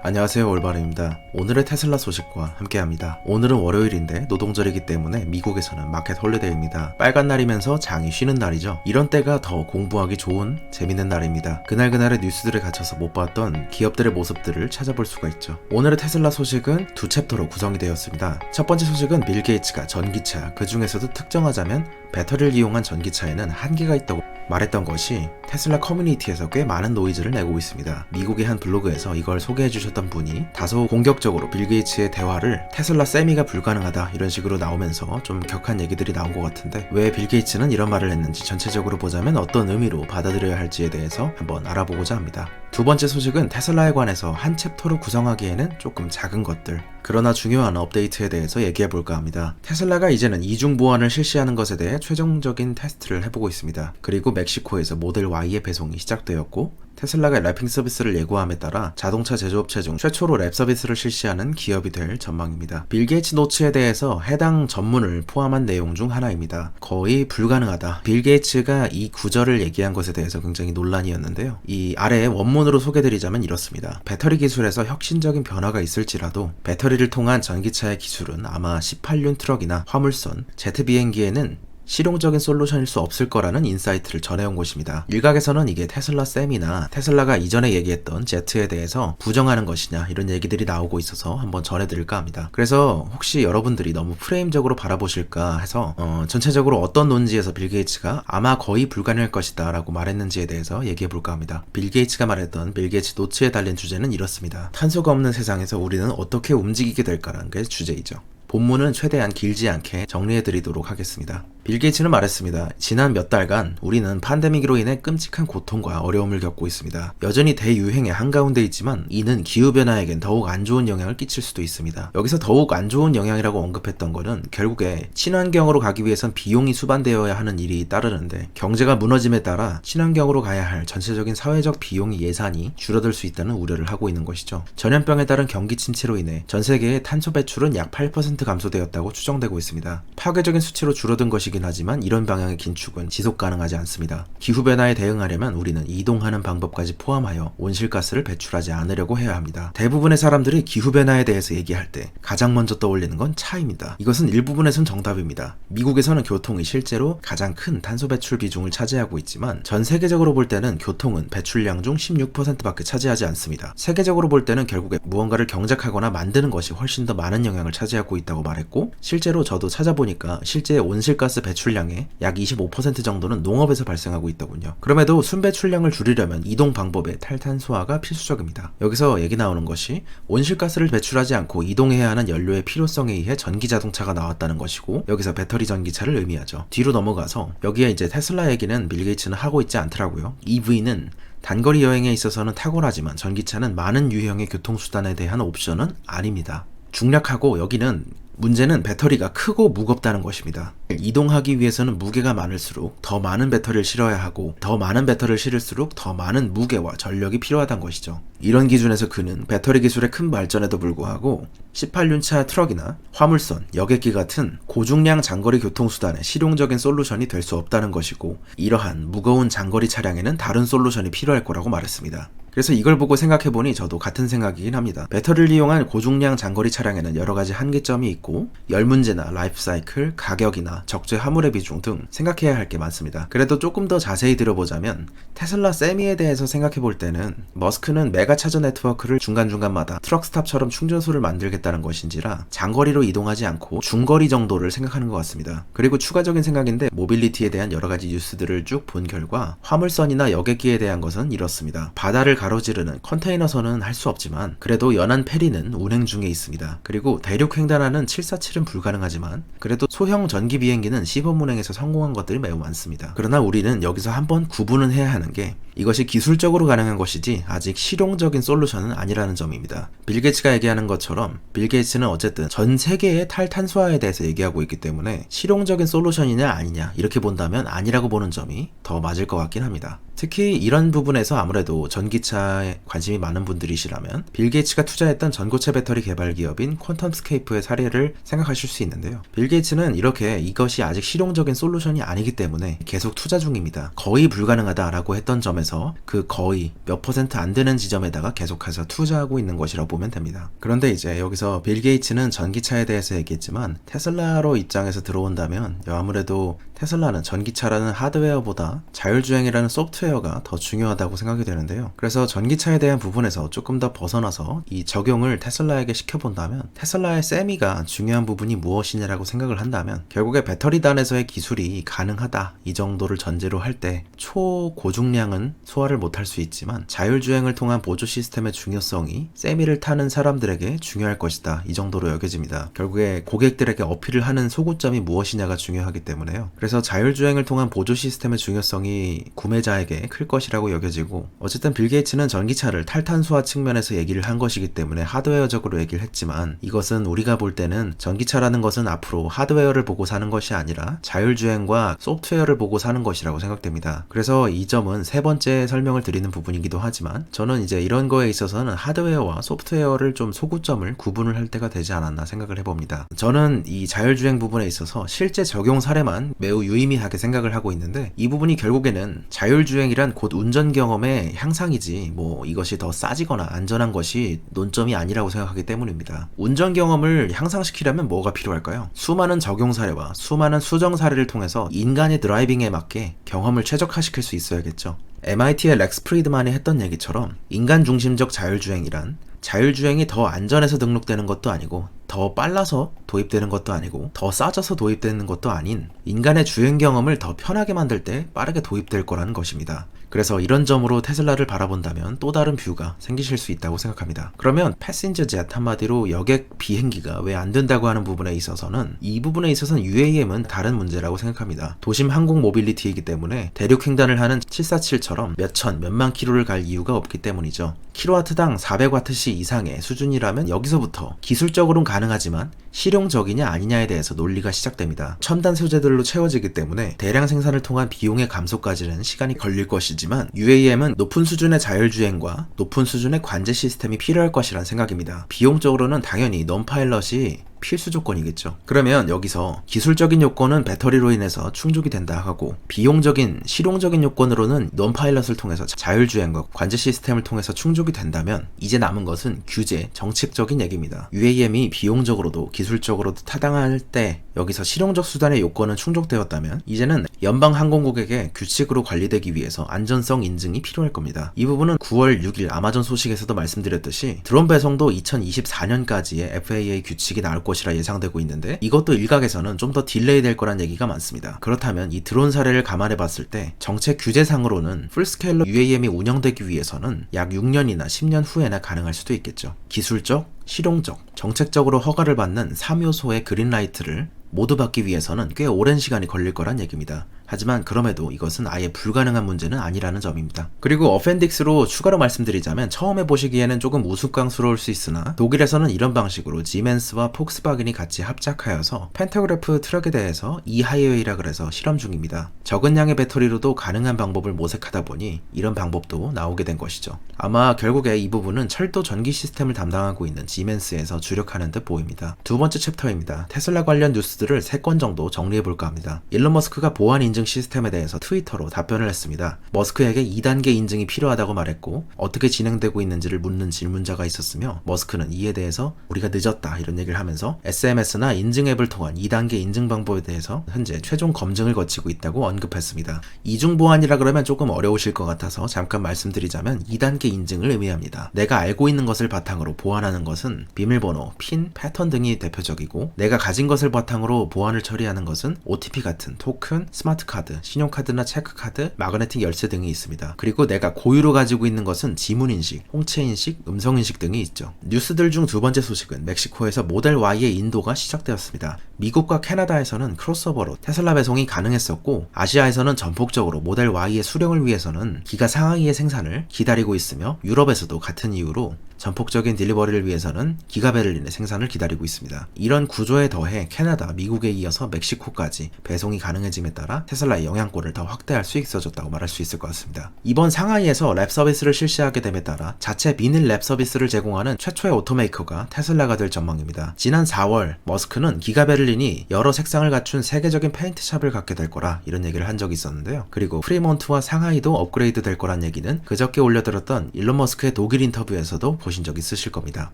안녕하세요, 올바름입니다. 오늘의 테슬라 소식과 함께합니다. 오늘은 월요일인데 노동절이기 때문에 미국에서는 마켓 홀리데이입니다. 빨간 날이면서 장이 쉬는 날이죠. 이런 때가 더 공부하기 좋은 재밌는 날입니다. 그날그날의 뉴스들에 갇혀서 못 봤던 기업들의 모습들을 찾아볼 수가 있죠. 오늘의 테슬라 소식은 두 챕터로 구성이 되었습니다. 첫 번째 소식은 빌 게이츠가 전기차, 그 중에서도 특정하자면 배터리를 이용한 전기차에는 한계가 있다고 말했던 것이 테슬라 커뮤니티에서 꽤 많은 노이즈를 내고 있습니다. 미국의 한 블로그에서 이걸 소개해 주셨던 분이 다소 공격적으로 빌 게이츠의 대화를 테슬라 세미가 불가능하다 이런 식으로 나오면서 좀 격한 얘기들이 나온 것 같은데, 왜 빌 게이츠는 이런 말을 했는지 전체적으로 보자면 어떤 의미로 받아들여야 할지에 대해서 한번 알아보고자 합니다. 두 번째 소식은 테슬라에 관해서 한 챕터로 구성하기에는 조금 작은 것들, 그러나 중요한 업데이트에 대해서 얘기해 볼까 합니다. 테슬라가 이제는 이중 보안을 실시하는 것에 대해 최종적인 테스트를 해보고 있습니다. 그리고 멕시코에서 모델 Y의 배송이 시작되었고, 테슬라가 랩핑 서비스를 예고함에 따라 자동차 제조업체 중 최초로 랩 서비스를 실시하는 기업이 될 전망입니다. 빌 게이츠 노츠에 대해서 해당 전문을 포함한 내용 중 하나입니다. 거의 불가능하다. 빌 게이츠가 이 구절을 얘기한 것에 대해서 굉장히 논란이었는데요. 이 아래 원문으로 소개드리자면 이렇습니다. 배터리 기술에서 혁신적인 변화가 있을지라도 배터리를 통한 전기차의 기술은 아마 18륜 트럭이나 화물선, 제트 비행기에는 실용적인 솔루션일 수 없을 거라는 인사이트를 전해온 것입니다. 일각에서는 이게 테슬라 셈이나 테슬라가 이전에 얘기했던 제트에 대해서 부정하는 것이냐 이런 얘기들이 나오고 있어서 한번 전해드릴까 합니다. 그래서 혹시 여러분들이 너무 프레임적으로 바라보실까 해서 전체적으로 어떤 논지에서 빌 게이츠가 아마 거의 불가능할 것이다 라고 말했는지에 대해서 얘기해볼까 합니다. 빌 게이츠가 말했던 빌 게이츠 노트에 달린 주제는 이렇습니다. 탄소가 없는 세상에서 우리는 어떻게 움직이게 될까라는 게 주제이죠. 본문은 최대한 길지 않게 정리해드리도록 하겠습니다. 빌 게이츠는 말했습니다. 지난 몇 달간 우리는 팬데믹으로 인해 끔찍한 고통과 어려움을 겪고 있습니다. 여전히 대유행의 한가운데 있지만 이는 기후변화에겐 더욱 안 좋은 영향을 끼칠 수도 있습니다. 여기서 더욱 안 좋은 영향이라고 언급했던 거는 결국에 친환경으로 가기 위해선 비용이 수반되어야 하는 일이 따르는데, 경제가 무너짐에 따라 친환경으로 가야 할 전체적인 사회적 비용이 예산이 줄어들 수 있다는 우려를 하고 있는 것이죠. 전염병에 따른 경기 침체로 인해 전 세계의 탄소 배출은 약 8% 감소되었다고 추정되고 있습니다. 파괴적인 수치로 줄어든 것이긴 하지만 이런 방향의 긴축은 지속 가능하지 않습니다. 기후변화에 대응하려면 우리는 이동하는 방법까지 포함하여 온실가스를 배출하지 않으려고 해야 합니다. 대부분의 사람들이 기후변화에 대해서 얘기할 때 가장 먼저 떠올리는 건 차입니다. 이것은 일부분에선 정답입니다. 미국에서는 교통이 실제로 가장 큰 탄소 배출 비중을 차지하고 있지만 전 세계적으로 볼 때는 교통은 배출량 중 16%밖에 차지하지 않습니다. 세계적으로 볼 때는 결국에 무언가를 경작하거나 만드는 것이 훨씬 더 많은 영향을 차지하고 있다고 말했고, 실제로 저도 찾아보니까 실제 온실가스 배출량의 약 25% 정도는 농업에서 발생하고 있더군요. 그럼에도 순배출량을 줄이려면 이동 방법의 탈탄소화가 필수적입니다. 여기서 얘기 나오는 것이 온실가스를 배출하지 않고 이동해야 하는 연료의 필요성에 의해 전기자동차가 나왔다는 것이고, 여기서 배터리 전기차를 의미하죠. 뒤로 넘어가서 여기에 이제 테슬라 얘기는 빌 게이츠는 하고 있지 않더라고요. EV는 단거리 여행에 있어서는 탁월하지만 전기차는 많은 유형의 교통수단에 대한 옵션은 아닙니다. 중략하고 여기는 문제는 배터리가 크고 무겁다는 것입니다. 이동하기 위해서는 무게가 많을수록 더 많은 배터리를 실어야 하고, 더 많은 배터리를 실을수록 더 많은 무게와 전력이 필요하다는 것이죠. 이런 기준에서 그는 배터리 기술의 큰 발전에도 불구하고 18륜차 트럭이나 화물선, 여객기 같은 고중량 장거리 교통수단의 실용적인 솔루션이 될 수 없다는 것이고, 이러한 무거운 장거리 차량에는 다른 솔루션이 필요할 거라고 말했습니다. 그래서 이걸 보고 생각해보니 저도 같은 생각이긴 합니다. 배터리를 이용한 고중량 장거리 차량에는 여러가지 한계점이 있고, 열 문제나 라이프 사이클, 가격이나 적재 화물의 비중 등 생각해야 할 게 많습니다. 그래도 조금 더 자세히 들어보자면 테슬라 세미에 대해서 생각해볼 때는 머스크는 메가 차저 네트워크를 중간중간마다 트럭 스탑처럼 충전소를 만들겠다는 것인지라 장거리로 이동하지 않고 중거리 정도를 생각하는 것 같습니다. 그리고 추가적인 생각인데, 모빌리티에 대한 여러가지 뉴스들을 쭉 본 결과 화물선이나 여객기에 대한 것은 이렇습니다. 바다를 가로지르는 컨테이너선은 할 수 없지만 그래도 연안 페리는 운행 중에 있습니다. 그리고 대륙 횡단하는 747은 불가능하지만 그래도 소형 전기 비행기는 시범 운행에서 성공한 것들이 매우 많습니다. 그러나 우리는 여기서 한번 구분은 해야 하는 게, 이것이 기술적으로 가능한 것이지 아직 실용적인 솔루션은 아니라는 점입니다. 빌 게이츠가 얘기하는 것처럼 빌 게이츠는 어쨌든 전 세계의 탈탄소화에 대해서 얘기하고 있기 때문에 실용적인 솔루션이냐 아니냐 이렇게 본다면 아니라고 보는 점이 더 맞을 것 같긴 합니다. 특히 이런 부분에서 아무래도 전기차에 관심이 많은 분들이시라면 빌 게이츠가 투자했던 전고체 배터리 개발 기업인 퀀텀스케이프의 사례를 생각하실 수 있는데요. 빌 게이츠는 이렇게 이것이 아직 실용적인 솔루션이 아니기 때문에 계속 투자 중입니다. 거의 불가능하다라고 했던 점에서 그 거의 몇 퍼센트 안 되는 지점에다가 계속해서 투자하고 있는 것이라고 보면 됩니다. 그런데 이제 여기서 빌 게이츠는 전기차에 대해서 얘기했지만 테슬라로 입장에서 들어온다면 아무래도 테슬라는 전기차라는 하드웨어보다 자율주행이라는 소프트웨어가 더 중요하다고 생각이 되는데요. 그래서 전기차에 대한 부분에서 조금 더 벗어나서 이 적용을 테슬라에게 시켜본다면 테슬라의 세미가 중요한 부분이 무엇이냐라고 생각을 한다면 결국에 배터리단에서의 기술이 가능하다 이 정도를 전제로 할 때 초고중량은 소화를 못할 수 있지만 자율주행을 통한 보조 시스템의 중요성이 세미를 타는 사람들에게 중요할 것이다 이 정도로 여겨집니다. 결국에 고객들에게 어필을 하는 소구점이 무엇이냐가 중요하기 때문에요. 그래서 자율주행을 통한 보조 시스템의 중요성이 구매자에게 클 것이라고 여겨지고 어쨌든 빌 게이츠는 전기차를 탈탄소화 측면에서 얘기를 한 것이기 때문에 하드웨어적으로 얘기를 했지만 이것은 우리가 볼 때는 전기차라는 것은 앞으로 하드웨어를 보고 사는 것이 아니라 자율주행과 소프트웨어를 보고 사는 것이라고 생각됩니다. 그래서 이 점은 세 번째 설명을 드리는 부분이기도 하지만 저는 이제 이런 거에 있어서는 하드웨어와 소프트웨어를 좀 소구점을 구분을 할 때가 되지 않았나 생각을 해봅니다. 저는 이 자율주행 부분에 있어서 실제 적용 사례만 매우 유의미하게 생각을 하고 있는데 이 부분이 결국에는 자율주행이란 곧 운전 경험의 향상이지 뭐 이것이 더 싸지거나 안전한 것이 논점이 아니라고 생각하기 때문입니다. 운전 경험을 향상시키려면 뭐가 필요할까요? 수많은 적용 사례와 수많은 수정 사례를 통해서 인간의 드라이빙에 맞게 경험을 최적화시킬 수 있어야겠죠. MIT의 렉스 프리드만이 했던 얘기처럼 인간 중심적 자율주행이란 자율주행이 더 안전해서 등록되는 것도 아니고 더 빨라서 도입되는 것도 아니고 더 싸져서 도입되는 것도 아닌 인간의 주행 경험을 더 편하게 만들 때 빠르게 도입될 거라는 것입니다. 그래서 이런 점으로 테슬라를 바라본다면 또 다른 뷰가 생기실 수 있다고 생각합니다. 그러면 패신저 젯 한마디로 여객 비행기가 왜 안 된다고 하는 부분에 있어서는 이 부분에 있어서는 UAM은 다른 문제라고 생각합니다. 도심 항공 모빌리티이기 때문에 대륙 횡단을 하는 747처럼 몇천 몇만 킬로를 갈 이유가 없기 때문이죠. 킬로와트당 400와트시 이상의 수준이라면 여기서부터 기술적으로는 가능하지만 실용적이냐 아니냐에 대해서 논리가 시작됩니다. 첨단 소재들로 채워지기 때문에 대량 생산을 통한 비용의 감소까지는 시간이 걸릴 것이지만 UAM은 높은 수준의 자율주행과 높은 수준의 관제 시스템이 필요할 것이란 생각입니다. 비용적으로는 당연히 넌파일럿이 필수 조건이겠죠. 그러면 여기서 기술적인 요건은 배터리로 인해서 충족이 된다 하고 비용적인 실용적인 요건으로는 넌파일럿을 통해서 자율주행과 관제 시스템을 통해서 충족이 된다면 이제 남은 것은 규제, 정책적인 얘기입니다. UAM이 비용적으로도 기술적으로도 타당할 때 여기서 실용적 수단의 요건은 충족되었다면 이제는 연방항공국에게 규칙으로 관리되기 위해서 안전성 인증이 필요할 겁니다. 이 부분은 9월 6일 아마존 소식에서도 말씀드렸듯이 드론 배송도 2024년까지의 FAA 규칙이 나올 것이라 예상되고 있는데 이것도 일각에서는 좀 더 딜레이 될 거란 얘기가 많습니다. 그렇다면 이 드론 사례를 감안해 봤을 때 정책 규제상으로는 풀스케일러 UAM이 운영되기 위해서는 약 6년이나 10년 후에나 가능할 수도 있겠죠. 기술적, 실용적, 정책적으로 허가를 받는 3요소의 그린라이트를 모두 받기 위해서는 꽤 오랜 시간이 걸릴 거란 얘기입니다. 하지만 그럼에도 이것은 아예 불가능한 문제는 아니라는 점입니다. 그리고 어펜딕스로 추가로 말씀드리자면 처음에 보시기에는 조금 우스꽝스러울 수 있으나 독일에서는 이런 방식으로 지멘스와 폭스바겐이 같이 합작하여서 펜타그래프 트럭에 대해서 이하이웨이라 그래서 실험 중입니다. 적은 양의 배터리로도 가능한 방법을 모색하다 보니 이런 방법도 나오게 된 것이죠. 아마 결국에 이 부분은 철도 전기 시스템을 담당하고 있는 지멘스에서 주력하는 듯 보입니다. 두 번째 챕터입니다. 테슬라 관련 뉴스들을 3건 정도 정리해볼까 합니다. 일론 머스크가 보안 인증 시스템에 대해서 트위터로 답변을 했습니다. 머스크에게 2단계 인증이 필요하다고 말했고 어떻게 진행되고 있는지를 묻는 질문자가 있었으며 머스크는 이에 대해서 우리가 늦었다 이런 얘기를 하면서 SMS나 인증 앱을 통한 2단계 인증 방법에 대해서 현재 최종 검증을 거치고 있다고 언급했습니다. 이중 보안이라 그러면 조금 어려우실 것 같아서 잠깐 말씀드리자면 2단계 인증을 의미합니다. 내가 알고 있는 것을 바탕으로 보안하는 것은 비밀번호, 핀, 패턴 등이 대표적이고 내가 가진 것을 바탕으로 보안을 처리하는 것은 OTP 같은 토큰, 스마트카드, 신용카드나 체크카드, 마그네틱 열쇠 등이 있습니다. 그리고 내가 고유로 가지고 있는 것은 지문인식, 홍채인식, 음성인식 등이 있죠. 뉴스들 중 두 번째 소식은 멕시코에서 모델 Y의 인도가 시작되었습니다. 미국과 캐나다에서는 크로스오버로 테슬라 배송이 가능했었고 아시아에서는 전폭적으로 모델 Y의 수령을 위해서는 기가 상하이의 생산을 기다리고 있으며 유럽에서도 같은 이유로 전폭적인 딜리버리를 위해서는 기가베를린의 생산을 기다리고 있습니다. 이런 구조에 더해 캐나다, 미국에 이어서 멕시코까지 배송이 가능해짐에 따라 테슬라의 영향권을 더 확대할 수 있어졌다고 말할 수 있을 것 같습니다. 이번 상하이에서 랩 서비스를 실시하게 됨에 따라 자체 비닐 랩 서비스를 제공하는 최초의 오토메이커가 테슬라가 될 전망입니다. 지난 4월 머스크는 기가베를린이 여러 색상을 갖춘 세계적인 페인트샵을 갖게 될 거라 이런 얘기를 한 적이 있었는데요. 그리고 프리몬트와 상하이도 업그레이드 될 거란 얘기는 그저께 올려들었던 일론 머스크의 독일 인터뷰에서도 보신 적 있으실 겁니다.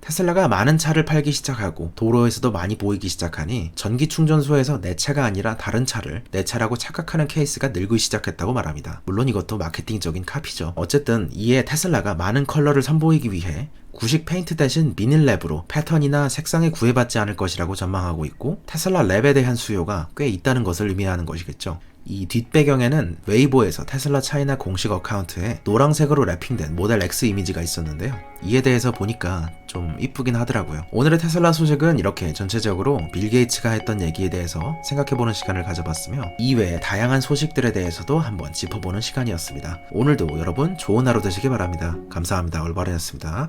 테슬라가 많은 차를 팔기 시작하고 도로에서도 많이 보이기 시작하니 전기 충전소에서 내 차가 아니라 다른 차를 내 차라고 착각하는 케이스가 늘기 시작했다고 말합니다. 물론 이것도 마케팅적인 카피죠. 어쨌든 이에 테슬라가 많은 컬러를 선보이기 위해 구식 페인트 대신 비닐 랩으로 패턴이나 색상에 구애받지 않을 것이라고 전망하고 있고, 테슬라 랩에 대한 수요가 꽤 있다는 것을 의미하는 것이겠죠. 이 뒷배경에는 웨이보에서 테슬라 차이나 공식 어카운트에 노란색으로 랩핑된 모델 X 이미지가 있었는데요. 이에 대해서 보니까 좀 이쁘긴 하더라고요. 오늘의 테슬라 소식은 이렇게 전체적으로 빌 게이츠가 했던 얘기에 대해서 생각해보는 시간을 가져봤으며, 이외의 다양한 소식들에 대해서도 한번 짚어보는 시간이었습니다. 오늘도 여러분 좋은 하루 되시기 바랍니다. 감사합니다. 올바른이었습니다.